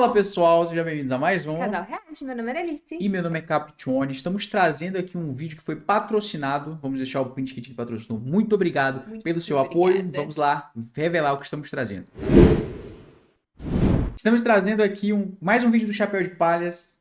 Fala pessoal, sejam bem-vindos a mais um. Canal Reage, meu nome é Alice. E meu nome é Captione. Estamos trazendo aqui um vídeo que foi patrocinado. Vamos deixar o print que patrocinou. Muito obrigado pelo seu apoio. Vamos lá revelar o que estamos trazendo. Estamos trazendo aqui mais um vídeo do Chapéu de Palhas.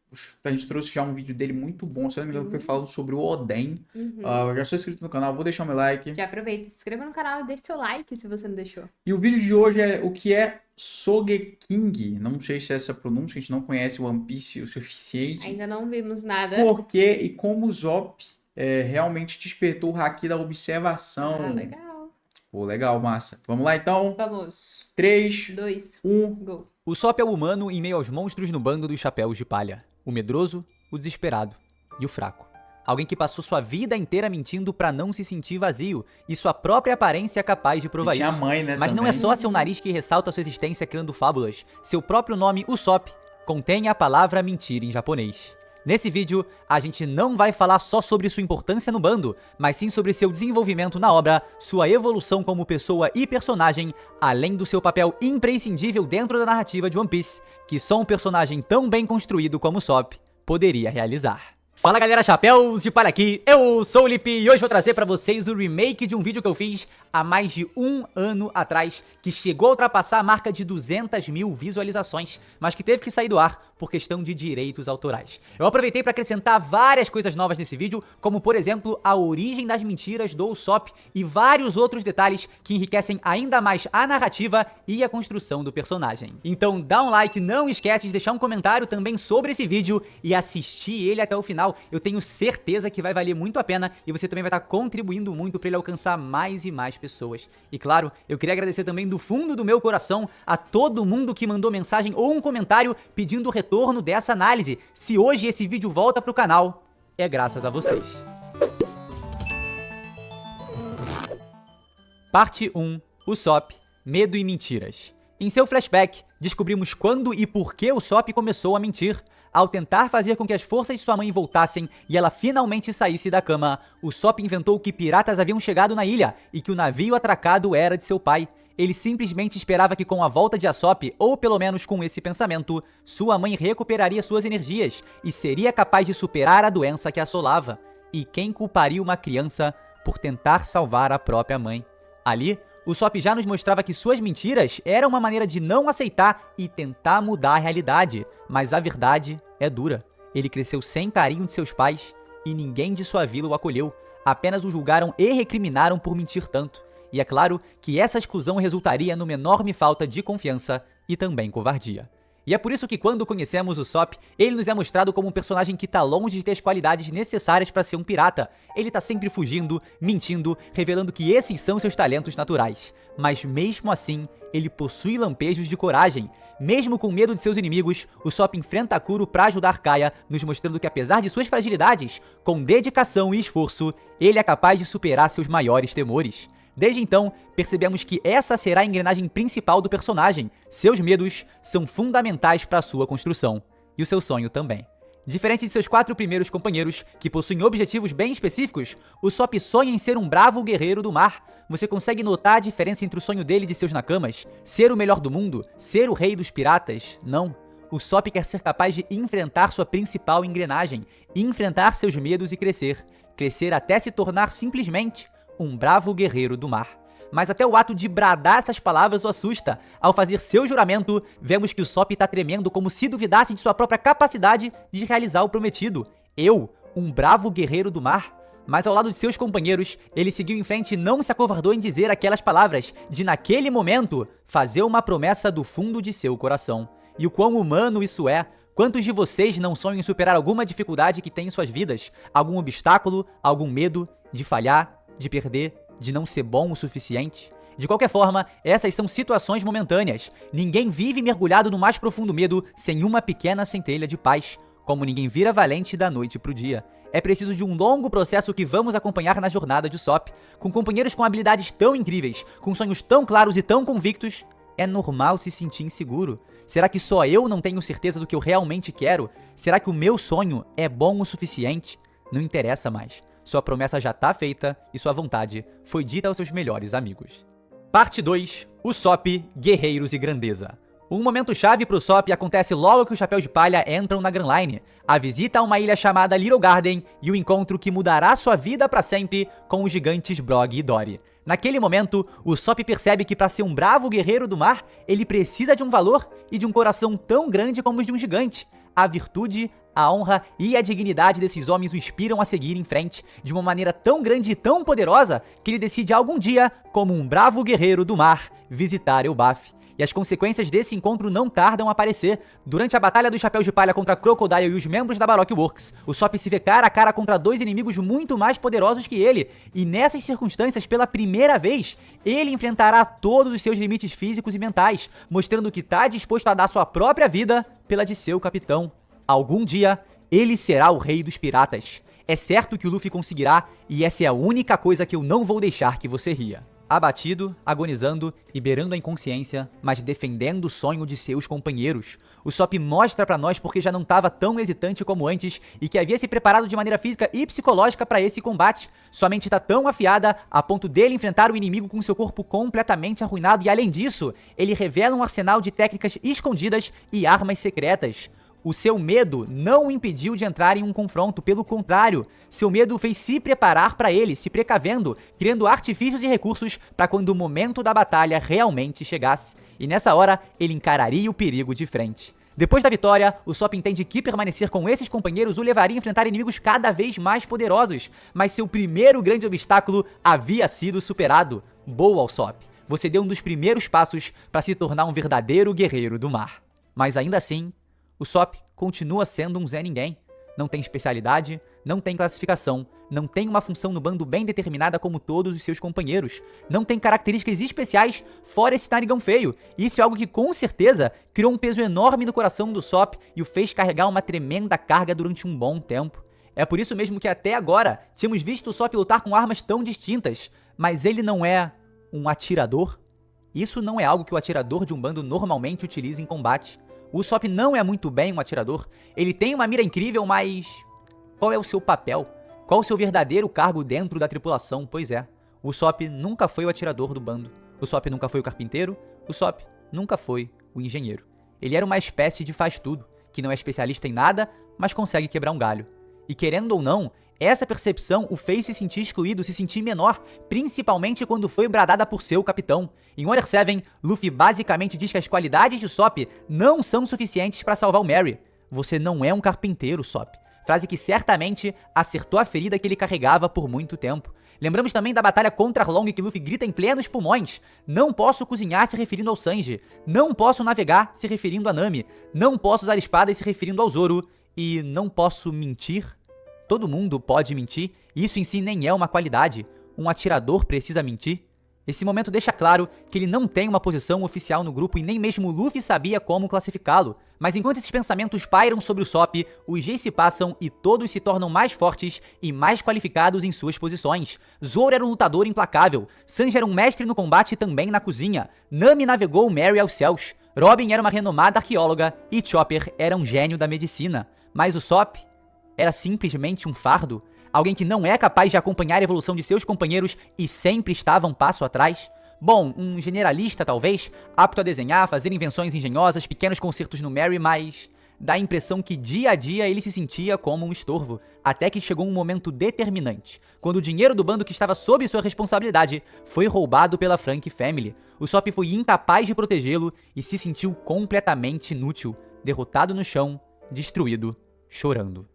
A gente trouxe já um vídeo dele muito bom. Se não me engano, foi falando sobre o Oden. Eu já sou inscrito no canal, vou deixar meu like. Já aproveita, se inscreva no canal e deixe seu like se você não deixou. E o vídeo de hoje é o que é Sogeking. Não sei se é essa pronúncia, a gente não conhece o One Piece o suficiente. Ainda não vimos nada. Por que e como o Usopp realmente despertou o haki da observação. Ah, legal. Pô, legal, massa. Vamos lá então? Vamos. 3, 2, 1, go. O Usopp é o humano em meio aos monstros no bando dos chapéus de palha. O medroso, o desesperado e o fraco. Alguém que passou sua vida inteira mentindo pra não se sentir vazio, e sua própria aparência é capaz de provar tinha isso. mãe, né, Mas também. não é só seu nariz que ressalta sua existência criando fábulas. Seu próprio nome, Usopp, contém a palavra mentira em japonês. Nesse vídeo, a gente não vai falar só sobre sua importância no bando, mas sim sobre seu desenvolvimento na obra, sua evolução como pessoa e personagem, além do seu papel imprescindível dentro da narrativa de One Piece, que só um personagem tão bem construído como Usopp poderia realizar. Fala galera, Chapéus de Palha aqui, eu sou o Lipe e hoje vou trazer pra vocês o remake de um vídeo que eu fiz há mais de um ano atrás, que chegou a ultrapassar a marca de 200 mil visualizações, mas que teve que sair do ar por questão de direitos autorais. Eu aproveitei para acrescentar várias coisas novas nesse vídeo, como por exemplo a origem das mentiras do Usopp e vários outros detalhes que enriquecem ainda mais a narrativa e a construção do personagem. Então dá um like, não esquece de deixar um comentário também sobre esse vídeo e assistir ele até o final. Eu tenho certeza que vai valer muito a pena e você também vai estar contribuindo muito para ele alcançar mais e mais pessoas. E claro, eu queria agradecer também do fundo do meu coração a todo mundo que mandou mensagem ou um comentário pedindo o retorno dessa análise. Se hoje esse vídeo volta pro canal, é graças a vocês. Parte 1. Usopp, Medo e Mentiras. Em seu flashback, descobrimos quando e por que Usopp começou a mentir. Ao tentar fazer com que as forças de sua mãe voltassem e ela finalmente saísse da cama, Usopp inventou que piratas haviam chegado na ilha e que o navio atracado era de seu pai. Ele simplesmente esperava que com a volta de Usopp, ou pelo menos com esse pensamento, sua mãe recuperaria suas energias e seria capaz de superar a doença que a assolava. E quem culparia uma criança por tentar salvar a própria mãe? Ali, Usopp já nos mostrava que suas mentiras eram uma maneira de não aceitar e tentar mudar a realidade, mas a verdade é dura. Ele cresceu sem carinho de seus pais e ninguém de sua vila o acolheu, apenas o julgaram e recriminaram por mentir tanto. E é claro que essa exclusão resultaria numa enorme falta de confiança e também covardia. E é por isso que quando conhecemos Usopp, ele nos é mostrado como um personagem que tá longe de ter as qualidades necessárias para ser um pirata. Ele tá sempre fugindo, mentindo, revelando que esses são seus talentos naturais. Mas mesmo assim, ele possui lampejos de coragem. Mesmo com medo de seus inimigos, Usopp enfrenta Kuro para ajudar Kaia, nos mostrando que apesar de suas fragilidades, com dedicação e esforço, ele é capaz de superar seus maiores temores. Desde então, percebemos que essa será a engrenagem principal do personagem. Seus medos são fundamentais para sua construção. E o seu sonho também. Diferente de seus 4 primeiros companheiros, que possuem objetivos bem específicos, Usopp sonha em ser um bravo guerreiro do mar. Você consegue notar a diferença entre o sonho dele e de seus nakamas? Ser o melhor do mundo? Ser o rei dos piratas? Não. Usopp quer ser capaz de enfrentar sua principal engrenagem, enfrentar seus medos e crescer. Crescer até se tornar simplesmente um bravo guerreiro do mar. Mas até o ato de bradar essas palavras o assusta. Ao fazer seu juramento, vemos que o Usopp está tremendo como se duvidasse de sua própria capacidade de realizar o prometido. Eu, um bravo guerreiro do mar? Mas ao lado de seus companheiros, ele seguiu em frente e não se acovardou em dizer aquelas palavras, de naquele momento, fazer uma promessa do fundo de seu coração. E o quão humano isso é. Quantos de vocês não sonham em superar alguma dificuldade que tem em suas vidas? Algum obstáculo, algum medo de falhar, de perder, de não ser bom o suficiente? De qualquer forma, essas são situações momentâneas. Ninguém vive mergulhado no mais profundo medo sem uma pequena centelha de paz, como ninguém vira valente da noite pro dia. É preciso de um longo processo que vamos acompanhar na jornada de Usopp. Com companheiros com habilidades tão incríveis, com sonhos tão claros e tão convictos, é normal se sentir inseguro. Será que só eu não tenho certeza do que eu realmente quero? Será que o meu sonho é bom o suficiente? Não interessa mais. Sua promessa já tá feita e sua vontade foi dita aos seus melhores amigos. Parte 2. Usopp, Guerreiros e Grandeza. Um momento chave pro Usopp acontece logo que os Chapéus de Palha entram na Grand Line, a visita a uma ilha chamada Little Garden e o encontro que mudará sua vida pra sempre com os gigantes Brog e Dory. Naquele momento, o Usopp percebe que para ser um bravo guerreiro do mar, ele precisa de um valor e de um coração tão grande como os de um gigante. A virtude, a honra e a dignidade desses homens o inspiram a seguir em frente de uma maneira tão grande e tão poderosa que ele decide algum dia, como um bravo guerreiro do mar, visitar Elbaf. E as consequências desse encontro não tardam a aparecer. Durante a batalha dos Chapéus de Palha contra Crocodile e os membros da Baroque Works, o Usopp se vê cara a cara contra dois inimigos muito mais poderosos que ele. E nessas circunstâncias, pela primeira vez, ele enfrentará todos os seus limites físicos e mentais, mostrando que está disposto a dar sua própria vida pela de seu capitão. Algum dia, ele será o rei dos piratas. É certo que o Luffy conseguirá, e essa é a única coisa que eu não vou deixar que você ria. Abatido, agonizando e beirando a inconsciência, mas defendendo o sonho de seus companheiros, o Usopp mostra pra nós porque já não estava tão hesitante como antes e que havia se preparado de maneira física e psicológica para esse combate. Sua mente está tão afiada a ponto dele enfrentar o inimigo com seu corpo completamente arruinado e, além disso, ele revela um arsenal de técnicas escondidas e armas secretas. O seu medo não o impediu de entrar em um confronto, pelo contrário, seu medo o fez se preparar para ele, se precavendo, criando artifícios e recursos para quando o momento da batalha realmente chegasse. E nessa hora, ele encararia o perigo de frente. Depois da vitória, o Usopp entende que permanecer com esses companheiros o levaria a enfrentar inimigos cada vez mais poderosos, mas seu primeiro grande obstáculo havia sido superado. Boa, Usopp! Você deu um dos primeiros passos para se tornar um verdadeiro guerreiro do mar. Mas ainda assim, o Usopp continua sendo um Zé Ninguém. Não tem especialidade, não tem classificação, não tem uma função no bando bem determinada como todos os seus companheiros, não tem características especiais fora esse narigão feio. Isso é algo que com certeza criou um peso enorme no coração do Usopp e o fez carregar uma tremenda carga durante um bom tempo. É por isso mesmo que até agora tínhamos visto o Usopp lutar com armas tão distintas, mas ele não é um atirador. Isso não é algo que o atirador de um bando normalmente utiliza em combate. O Usopp não é muito bem um atirador, ele tem uma mira incrível, mas qual é o seu papel? Qual o seu verdadeiro cargo dentro da tripulação? Pois é, o Usopp nunca foi o atirador do bando, o Usopp nunca foi o carpinteiro, o Usopp nunca foi o engenheiro. Ele era uma espécie de faz-tudo, que não é especialista em nada, mas consegue quebrar um galho. E querendo ou não, essa percepção o fez se sentir excluído, se sentir menor, principalmente quando foi bradada por seu capitão. Em Water 7, Luffy basicamente diz que as qualidades de Usopp não são suficientes para salvar o Merry. Você não é um carpinteiro, Usopp. Frase que certamente acertou a ferida que ele carregava por muito tempo. Lembramos também da batalha contra Arlong que Luffy grita em plenos pulmões: não posso cozinhar se referindo ao Sanji, não posso navegar se referindo a Nami, não posso usar espadas se referindo ao Zoro, e não posso mentir. Todo mundo pode mentir, e isso em si nem é uma qualidade. Um atirador precisa mentir. Esse momento deixa claro que ele não tem uma posição oficial no grupo e nem mesmo Luffy sabia como classificá-lo. Mas enquanto esses pensamentos pairam sobre o Usopp, os dias se passam e todos se tornam mais fortes e mais qualificados em suas posições. Zoro era um lutador implacável, Sanji era um mestre no combate e também na cozinha, Nami navegou o Merry aos céus, Robin era uma renomada arqueóloga e Chopper era um gênio da medicina. Mas o Usopp era simplesmente um fardo? Alguém que não é capaz de acompanhar a evolução de seus companheiros e sempre estava um passo atrás? Bom, um generalista talvez, apto a desenhar, fazer invenções engenhosas, pequenos concertos no Merry, mas dá a impressão que dia a dia ele se sentia como um estorvo, até que chegou um momento determinante, quando o dinheiro do bando que estava sob sua responsabilidade foi roubado pela Frank Family. O Usopp foi incapaz de protegê-lo e se sentiu completamente inútil, derrotado no chão, destruído, chorando.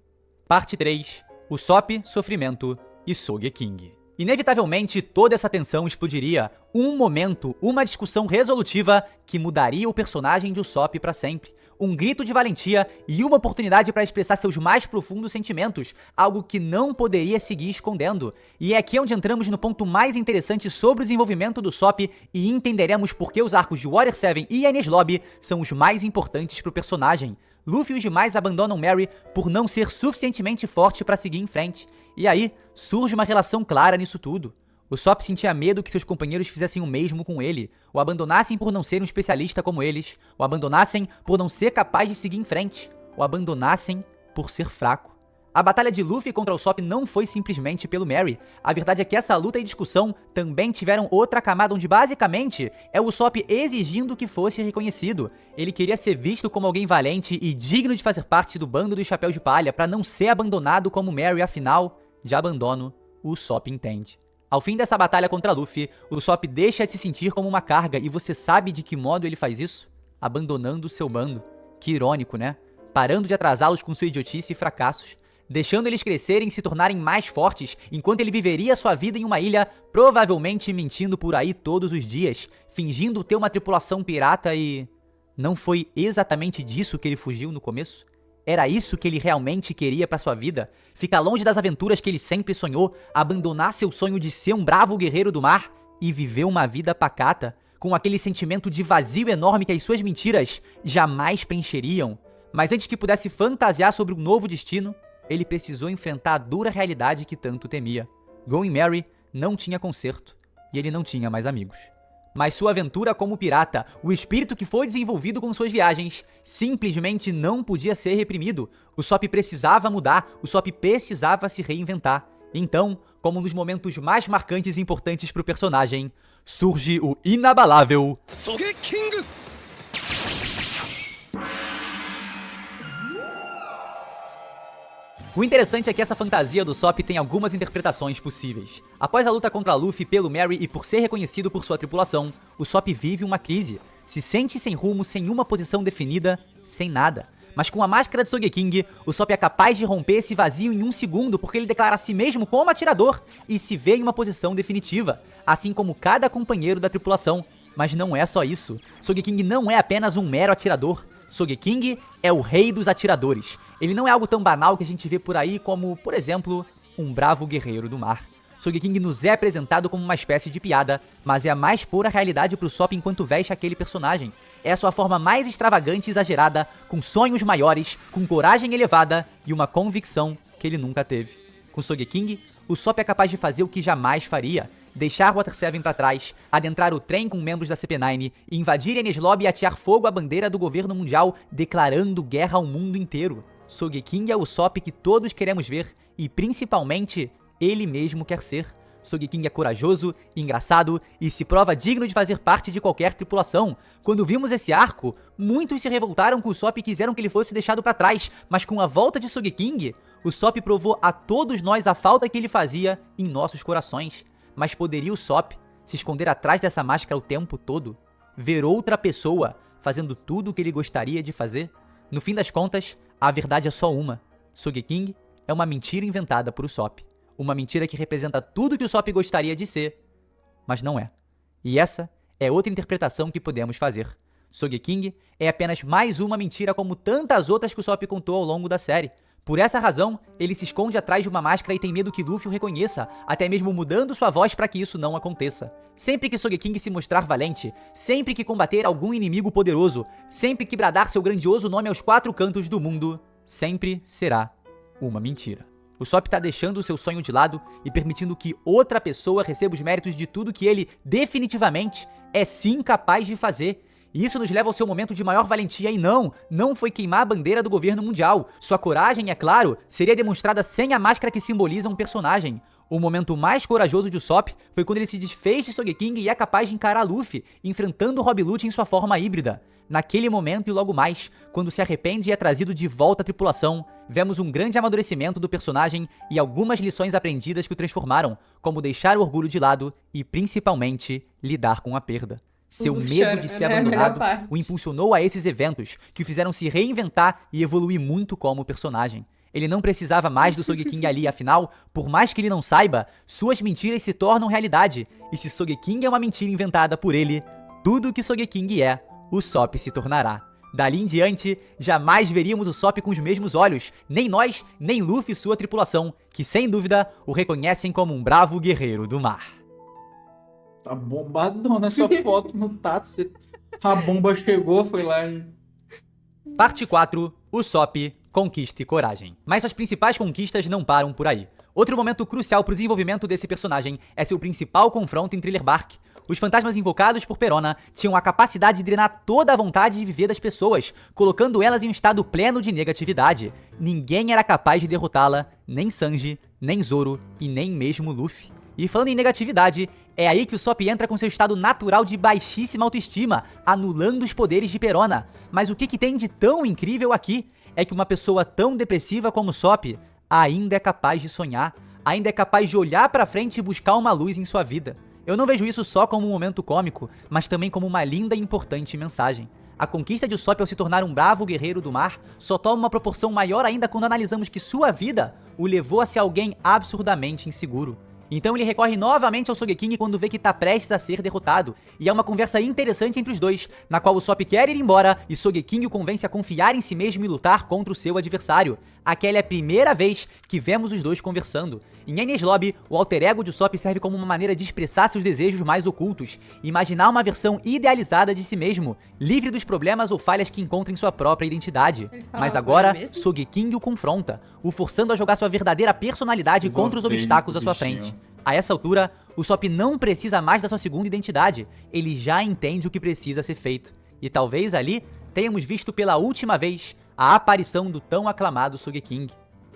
Parte 3. Usopp, Sofrimento e Sogeking. Inevitavelmente, toda essa tensão explodiria. Um momento, uma discussão resolutiva que mudaria o personagem de Usopp para sempre. Um grito de valentia e uma oportunidade para expressar seus mais profundos sentimentos, algo que não poderia seguir escondendo. E é aqui onde entramos no ponto mais interessante sobre o desenvolvimento do Usopp e entenderemos por que os arcos de Water 7 e Enies Lobby são os mais importantes para o personagem. Luffy e os demais abandonam Merry por não ser suficientemente forte para seguir em frente. E aí, surge uma relação clara nisso tudo. O Usopp sentia medo que seus companheiros fizessem o mesmo com ele, o abandonassem por não ser um especialista como eles, o abandonassem por não ser capaz de seguir em frente, o abandonassem por ser fraco. A batalha de Luffy contra o Usopp não foi simplesmente pelo Merry. A verdade é que essa luta e discussão também tiveram outra camada onde basicamente é o Usopp exigindo que fosse reconhecido. Ele queria ser visto como alguém valente e digno de fazer parte do bando do Chapéu de Palha para não ser abandonado como Merry, afinal, de abandono, o Usopp entende. Ao fim dessa batalha contra Luffy, o Usopp deixa de se sentir como uma carga e você sabe de que modo ele faz isso? Abandonando o seu bando. Que irônico, né? Parando de atrasá-los com sua idiotice e fracassos, deixando eles crescerem e se tornarem mais fortes, enquanto ele viveria sua vida em uma ilha, provavelmente mentindo por aí todos os dias, fingindo ter uma tripulação pirata e... Não foi exatamente disso que ele fugiu no começo? Era isso que ele realmente queria pra sua vida? Ficar longe das aventuras que ele sempre sonhou, abandonar seu sonho de ser um bravo guerreiro do mar e viver uma vida pacata, com aquele sentimento de vazio enorme que as suas mentiras jamais preencheriam? Mas antes que pudesse fantasiar sobre um novo destino, ele precisou enfrentar a dura realidade que tanto temia. Going Merry não tinha conserto, e ele não tinha mais amigos. Mas sua aventura como pirata, o espírito que foi desenvolvido com suas viagens, simplesmente não podia ser reprimido. O Usopp precisava mudar, o Usopp precisava se reinventar. Então, como nos momentos mais marcantes e importantes para o personagem, surge o inabalável Sogeking! O interessante é que essa fantasia do Usopp tem algumas interpretações possíveis. Após a luta contra Luffy pelo Merry e por ser reconhecido por sua tripulação, o Usopp vive uma crise. Se sente sem rumo, sem uma posição definida, sem nada. Mas com a máscara de Sogeking, o Usopp é capaz de romper esse vazio em um segundo porque ele declara a si mesmo como atirador e se vê em uma posição definitiva, assim como cada companheiro da tripulação. Mas não é só isso. Sogeking não é apenas um mero atirador. Sogeking é o rei dos atiradores. Ele não é algo tão banal que a gente vê por aí como, por exemplo, um bravo guerreiro do mar. Sogeking nos é apresentado como uma espécie de piada, mas é a mais pura realidade pro Usopp enquanto veste aquele personagem. É a sua forma mais extravagante e exagerada, com sonhos maiores, com coragem elevada e uma convicção que ele nunca teve. Com Sogeking, o Usopp é capaz de fazer o que jamais faria: deixar Water 7 para trás, adentrar o trem com membros da CP9, invadir Enies Lobby e atear fogo à bandeira do governo mundial, declarando guerra ao mundo inteiro. Sogeking é o Usopp que todos queremos ver e, principalmente, ele mesmo quer ser. Sogeking é corajoso, engraçado e se prova digno de fazer parte de qualquer tripulação. Quando vimos esse arco, muitos se revoltaram com o Usopp e quiseram que ele fosse deixado para trás, mas com a volta de Sogeking, o Usopp provou a todos nós a falta que ele fazia em nossos corações. Mas poderia o Usopp se esconder atrás dessa máscara o tempo todo? Ver outra pessoa fazendo tudo o que ele gostaria de fazer? No fim das contas, a verdade é só uma. Sogeking é uma mentira inventada por Usopp. Uma mentira que representa tudo que o Usopp gostaria de ser, mas não é. E essa é outra interpretação que podemos fazer. Sogeking é apenas mais uma mentira como tantas outras que o Usopp contou ao longo da série. Por essa razão, ele se esconde atrás de uma máscara e tem medo que Luffy o reconheça, até mesmo mudando sua voz para que isso não aconteça. Sempre que Sogeking se mostrar valente, sempre que combater algum inimigo poderoso, sempre que bradar seu grandioso nome aos 4 cantos do mundo, sempre será uma mentira. O Usopp tá deixando o seu sonho de lado e permitindo que outra pessoa receba os méritos de tudo que ele, definitivamente, é sim capaz de fazer. E isso nos leva ao seu momento de maior valentia e não foi queimar a bandeira do governo mundial. Sua coragem, é claro, seria demonstrada sem a máscara que simboliza um personagem. O momento mais corajoso de Usopp foi quando ele se desfez de Sogeking e é capaz de encarar Luffy, enfrentando Rob Lute em sua forma híbrida. Naquele momento e logo mais, quando se arrepende e é trazido de volta à tripulação, vemos um grande amadurecimento do personagem e algumas lições aprendidas que o transformaram, como deixar o orgulho de lado e, principalmente, lidar com a perda. Seu medo de ser abandonado o impulsionou a esses eventos, que o fizeram se reinventar e evoluir muito como personagem. Ele não precisava mais do Sogeking ali, afinal, por mais que ele não saiba, suas mentiras se tornam realidade. E se Sogeking é uma mentira inventada por ele, tudo que Sogeking é, o Usopp se tornará. Dali em diante, jamais veríamos o Usopp com os mesmos olhos, nem nós, nem Luffy e sua tripulação, que sem dúvida o reconhecem como um bravo guerreiro do mar. Tá bombadona essa foto no Tatsu. A bomba chegou, foi lá e... Parte 4. Usopp, conquista e coragem. Mas suas principais conquistas não param por aí. Outro momento crucial para o desenvolvimento desse personagem é seu principal confronto em Thriller Bark. Os fantasmas invocados por Perona tinham a capacidade de drenar toda a vontade de viver das pessoas, colocando elas em um estado pleno de negatividade. Ninguém era capaz de derrotá-la, nem Sanji, nem Zoro e nem mesmo Luffy. E falando em negatividade, é aí que o Sop entra com seu estado natural de baixíssima autoestima, anulando os poderes de Perona. Mas o que tem de tão incrível aqui é que uma pessoa tão depressiva como o Sop ainda é capaz de sonhar, ainda é capaz de olhar pra frente e buscar uma luz em sua vida. Eu não vejo isso só como um momento cômico, mas também como uma linda e importante mensagem. A conquista de Usopp ao se tornar um bravo guerreiro do mar só toma uma proporção maior ainda quando analisamos que sua vida o levou a ser alguém absurdamente inseguro. Então ele recorre novamente ao Sogeking quando vê que tá prestes a ser derrotado, e é uma conversa interessante entre os dois, na qual o Usopp quer ir embora e Sogeking o convence a confiar em si mesmo e lutar contra o seu adversário. Aquela é a primeira vez que vemos os dois conversando. Em Enies Lobby, o alter ego de Usopp serve como uma maneira de expressar seus desejos mais ocultos, imaginar uma versão idealizada de si mesmo, livre dos problemas ou falhas que encontra em sua própria identidade. Mas agora, Sogeking o confronta, o forçando a jogar sua verdadeira personalidade contra os obstáculos à sua frente. A essa altura, o Usopp não precisa mais da sua segunda identidade, ele já entende o que precisa ser feito. E talvez ali tenhamos visto pela última vez a aparição do tão aclamado Sogeking.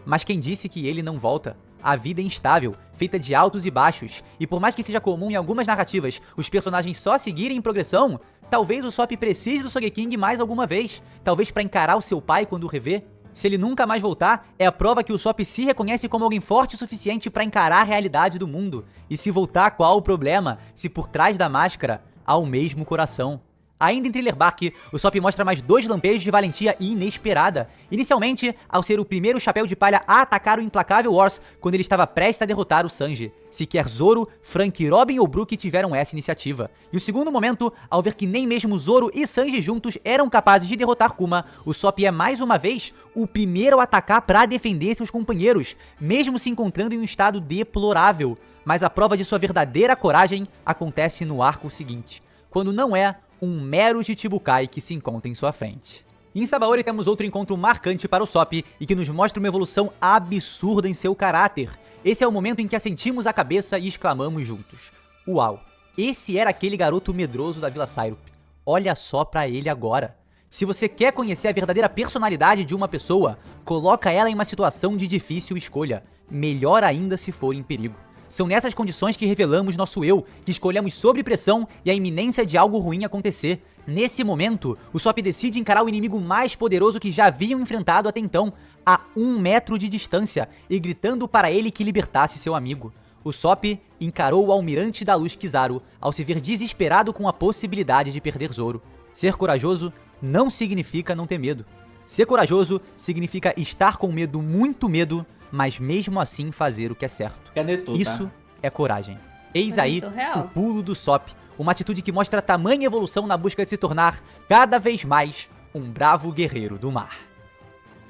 Mas quem disse que ele não volta? A vida é instável, feita de altos e baixos, e por mais que seja comum em algumas narrativas os personagens só seguirem em progressão, talvez o Usopp precise do Sogeking mais alguma vez, talvez para encarar o seu pai quando o rever. Se ele nunca mais voltar, é a prova que o Usopp se reconhece como alguém forte o suficiente para encarar a realidade do mundo. E se voltar, qual o problema? Se por trás da máscara há o mesmo coração. Ainda em Thriller Bark, o Usopp mostra mais 2 lampejos de valentia inesperada. Inicialmente, ao ser o primeiro chapéu de palha a atacar o implacável Wars quando ele estava prestes a derrotar o Sanji. Sequer Zoro, Franky, Robin ou Brook tiveram essa iniciativa. E o segundo momento, ao ver que nem mesmo Zoro e Sanji juntos eram capazes de derrotar Kuma, o Usopp é mais uma vez o primeiro a atacar para defender seus companheiros, mesmo se encontrando em um estado deplorável. Mas a prova de sua verdadeira coragem acontece no arco seguinte, quando não é um mero Chichibukai que se encontra em sua frente. Em Sabaody temos outro encontro marcante para o Usopp e que nos mostra uma evolução absurda em seu caráter. Esse é o momento em que assentimos a cabeça e exclamamos juntos: uau, esse era aquele garoto medroso da Vila Syrup. Olha só pra ele agora. Se você quer conhecer a verdadeira personalidade de uma pessoa, coloca ela em uma situação de difícil escolha, melhor ainda se for em perigo. São nessas condições que revelamos nosso eu, que escolhemos sob pressão e a iminência de algo ruim acontecer. Nesse momento, o Usopp decide encarar o inimigo mais poderoso que já haviam enfrentado até então, a 1 metro de distância, e gritando para ele que libertasse seu amigo. O Usopp encarou o Almirante da Luz Kizaru ao se ver desesperado com a possibilidade de perder Zoro. Ser corajoso não significa não ter medo. Ser corajoso significa estar com medo, muito medo, mas mesmo assim fazer o que é certo. Canetou, Isso é coragem. Eis aí real. o pulo do Usopp, uma atitude que mostra tamanha evolução na busca de se tornar cada vez mais um bravo guerreiro do mar.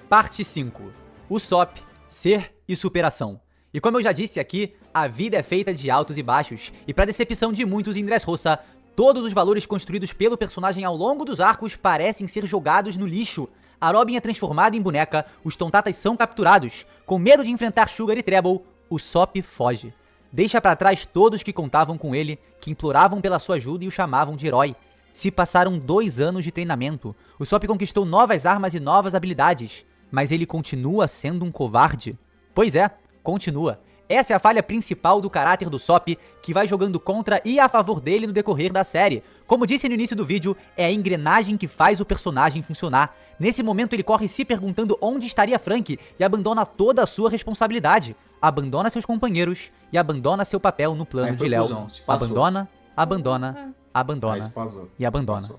Parte 5. Usopp, ser e superação. E como eu já disse aqui, a vida é feita de altos e baixos, e para decepção de muitos em Dressrosa, todos os valores construídos pelo personagem ao longo dos arcos parecem ser jogados no lixo. A Robin é transformada em boneca, os Tontatas são capturados. Com medo de enfrentar Sugar e Treble, o Usopp foge. Deixa pra trás todos que contavam com ele, que imploravam pela sua ajuda e o chamavam de herói. Se passaram 2 anos de treinamento, o Usopp conquistou novas armas e novas habilidades, mas ele continua sendo um covarde? Pois é, continua. Essa é a falha principal do caráter do Usopp, que vai jogando contra e a favor dele no decorrer da série. Como disse no início do vídeo, é a engrenagem que faz o personagem funcionar. Nesse momento ele corre se perguntando onde estaria Franky e abandona toda a sua responsabilidade. Abandona seus companheiros e abandona seu papel no plano de Léo. Abandona e abandona.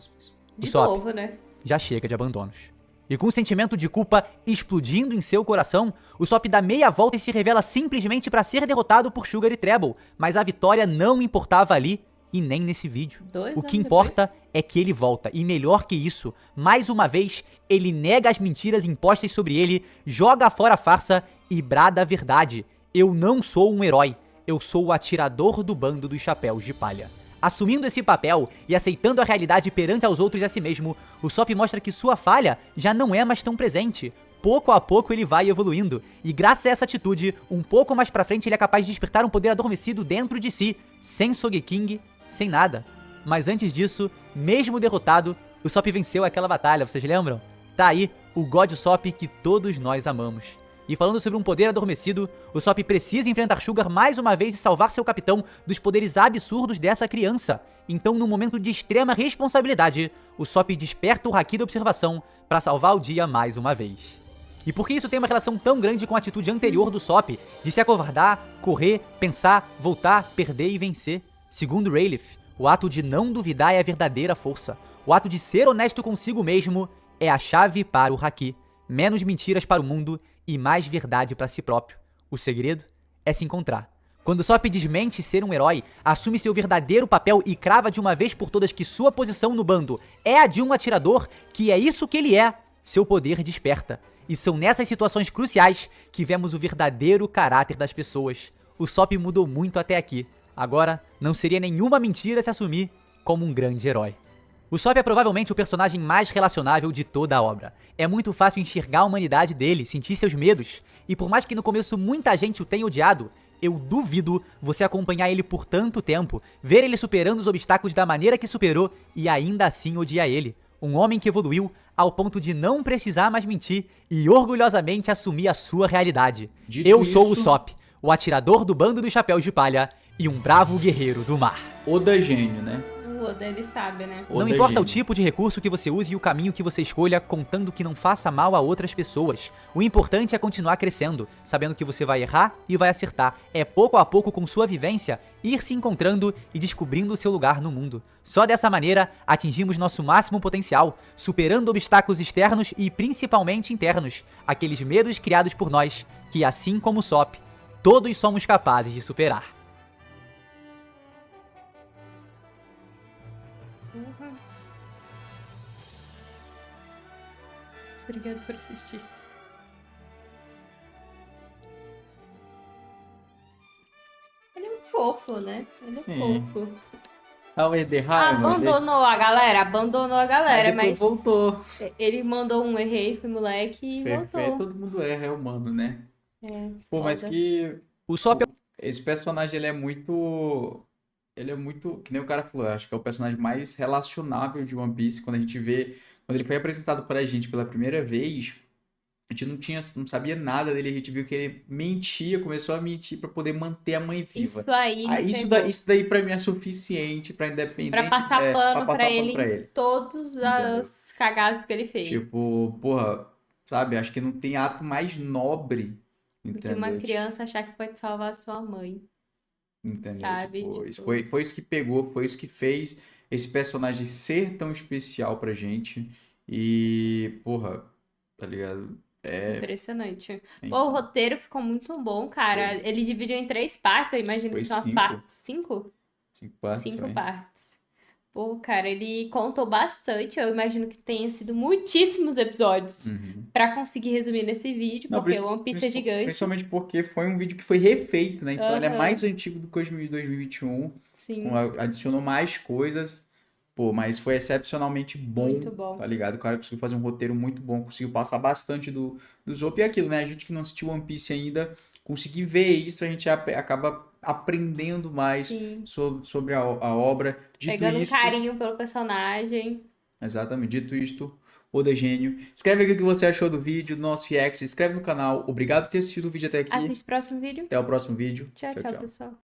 De Usopp, novo, né? já chega de abandonos. E com o sentimento de culpa explodindo em seu coração, o Usopp dá meia volta e se revela simplesmente para ser derrotado por Sugar e Treble, mas a vitória não importava ali e nem nesse vídeo. O que importa é que ele volta, e melhor que isso, mais uma vez, ele nega as mentiras impostas sobre ele, joga fora a farsa e brada a verdade. Eu não sou um herói, eu sou o atirador do bando dos chapéus de palha. Assumindo esse papel e aceitando a realidade perante aos outros e a si mesmo, o Usopp mostra que sua falha já não é mais tão presente. Pouco a pouco ele vai evoluindo, e graças a essa atitude, um pouco mais pra frente ele é capaz de despertar um poder adormecido dentro de si, sem Sogeking sem nada. Mas antes disso, mesmo derrotado, o Usopp venceu aquela batalha, vocês lembram? Tá aí o God Usopp que todos nós amamos. E falando sobre um poder adormecido, o Usopp precisa enfrentar Sugar mais uma vez e salvar seu capitão dos poderes absurdos dessa criança. Então, num momento de extrema responsabilidade, o Usopp desperta o Haki da observação para salvar o dia mais uma vez. E por que isso tem uma relação tão grande com a atitude anterior do Usopp, de se acovardar, correr, pensar, voltar, perder e vencer? Segundo Rayleigh, o ato de não duvidar é a verdadeira força. O ato de ser honesto consigo mesmo é a chave para o Haki. Menos mentiras para o mundo e mais verdade para si próprio. O segredo é se encontrar. Quando Usopp desmente ser um herói, assume seu verdadeiro papel e crava de uma vez por todas que sua posição no bando é a de um atirador, que é isso que ele é, seu poder desperta. E são nessas situações cruciais que vemos o verdadeiro caráter das pessoas. O Usopp mudou muito até aqui. Agora, não seria nenhuma mentira se assumir como um grande herói. O Usopp é provavelmente o personagem mais relacionável de toda a obra. É muito fácil enxergar a humanidade dele, sentir seus medos. E por mais que no começo muita gente o tenha odiado, eu duvido você acompanhar ele por tanto tempo, ver ele superando os obstáculos da maneira que superou e ainda assim odiar ele. Um homem que evoluiu ao ponto de não precisar mais mentir e orgulhosamente assumir a sua realidade. Eu sou o Usopp, o atirador do bando dos chapéus de palha e um bravo guerreiro do mar. Oda gênio, né? O Oda, ele sabe, né? Não importa o tipo de recurso que você use e o caminho que você escolha, contando que não faça mal a outras pessoas. O importante é continuar crescendo, sabendo que você vai errar e vai acertar. É pouco a pouco, com sua vivência, ir se encontrando e descobrindo o seu lugar no mundo. Só dessa maneira, atingimos nosso máximo potencial, superando obstáculos externos e principalmente internos, aqueles medos criados por nós, que assim como o Usopp, todos somos capazes de superar. Obrigada por assistir. Ele é um fofo, né? Ele é Sim. fofo. Ao Ederheim, Abandonou a galera, mas voltou. ele mandou um errei, fui moleque e Perfeito, voltou. todo mundo erra, é humano, né? É, Pô, mas foda. que O Usopp é esse personagem, ele é muito, que nem o cara falou, eu acho que é o personagem mais relacionável de One Piece. Quando a gente vê, quando ele foi apresentado pra gente pela primeira vez, a gente não sabia nada dele, a gente viu que ele mentia, começou a mentir pra poder manter a mãe viva. Isso aí me Isso, pegou. isso daí pra mim é suficiente pra independente, Pra passar pano pra pra passar ele pano pra em ele. todas as cagadas que ele fez. Tipo, porra, sabe, acho que não tem ato mais nobre, Do que entendeu? uma criança achar que pode salvar a sua mãe. Entendeu? Sabe? Tipo, Tipo- foi isso que pegou, foi isso que fez esse personagem ser tão especial pra gente. E, porra, tá ligado? Impressionante. É Pô, o insano. roteiro ficou muito bom, cara. Ele dividiu em 3 partes, eu imagino Foi que são as 5. partes. 5? 5 partes, 5 velho. partes. Pô, cara, ele contou bastante. Eu imagino que tenha sido muitíssimos episódios Uhum. pra conseguir resumir nesse vídeo, Não, porque o One Piece é gigante. Principalmente porque foi um vídeo que foi refeito, né? Então ele é Aham. mais antigo do que o de 2021. Sim, Adicionou mais coisas. Pô, mas foi excepcionalmente bom, muito bom. tá ligado? O cara conseguiu fazer um roteiro muito bom, conseguiu passar bastante do Zop. E aquilo, né? A gente que não assistiu One Piece ainda, conseguir ver isso, a gente acaba aprendendo mais Sim. sobre a obra. Dito Pegando um isto, carinho pelo personagem. exatamente, dito isto, Oda Gênio. Escreve aqui o que você achou do vídeo, do nosso react, inscreve no canal. Obrigado por ter assistido o vídeo até aqui. Assiste o próximo vídeo. Até o próximo vídeo. Tchau, tchau, pessoal.